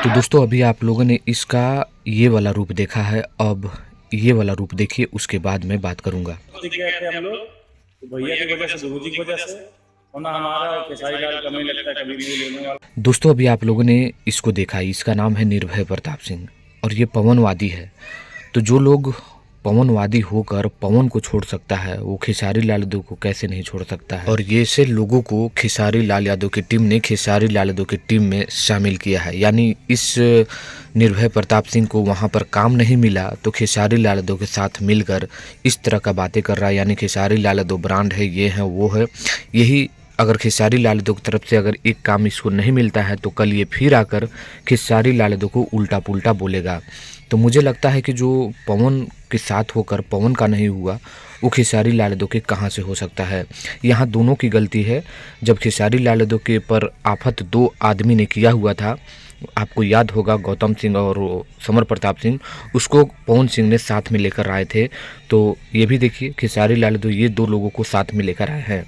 तो दोस्तों अभी आप लोगों ने इसका ये वाला रूप देखा है, अब ये वाला रूप देखिए, उसके बाद मैं बात करूंगा। दिख गए थे हम लोग, तो भैया की वजह से, गुरुजी की वजह से, वरना हमारा और खेसारी लाल का नहीं लगता कभी नहीं लेने वाला। दोस्तों अभी आप लोगों ने इसको देखा, इसका नाम है निर्भय प्रताप सिंह और ये पवनवादी है। तो जो लोग पवनवादी होकर पवन को छोड़ सकता है, वो खेसारी लाल यादव को कैसे नहीं छोड़ सकता है। और ये ऐसे लोगों को खेसारी लाल यादव की टीम ने खेसारी लाल यादव की टीम में शामिल किया है। यानी इस निर्भय प्रताप सिंह को वहाँ पर काम नहीं मिला तो खेसारी लाल यादव के साथ मिलकर इस तरह का बातें कर रहा है। यानी खेसारी लाल यादव ब्रांड है, ये है वो है। यही अगर खेसारी लाल यादव की तरफ से अगर एक काम इसको नहीं मिलता है तो कल ये फिर आकर खेसारी लाल यादव को उल्टा पुल्टा बोलेगा। तो मुझे लगता है कि जो पवन के साथ होकर पवन का नहीं हुआ, वो खेसारी लाल यादव के कहाँ से हो सकता है। यहाँ दोनों की गलती है। जब खेसारी लाल यादव के पर आफत दो आदमी ने किया हुआ था, आपको याद होगा, गौतम सिंह और समर प्रताप सिंह, उसको पवन सिंह ने साथ में लेकर आए थे। तो ये भी देखिए खेसारी लाल यादव ये दो लोगों को साथ में लेकर आए हैं।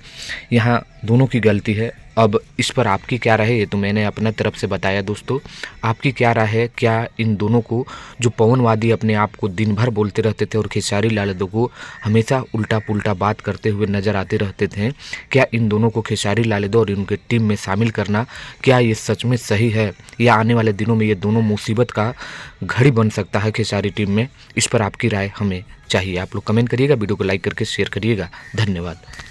यहाँ दोनों की गलती है। अब इस पर आपकी क्या राय है, ये तो मैंने अपना तरफ से बताया। दोस्तों आपकी क्या राय है, क्या इन दोनों को, जो पवनवादी अपने आप को दिन भर बोलते रहते थे और खेसारी लाल यादव को हमेशा उल्टा पुल्टा बात करते हुए नजर आते रहते थे, क्या इन दोनों को खेसारी लाल यादव और इनके टीम में शामिल करना, क्या ये सच में सही है, या आने वाले दिनों में ये दोनों मुसीबत का घड़ी बन सकता है खेसारी टीम में? इस पर आपकी राय हमें चाहिए। आप लोग कमेंट करिएगा, वीडियो को लाइक करके शेयर करिएगा। धन्यवाद।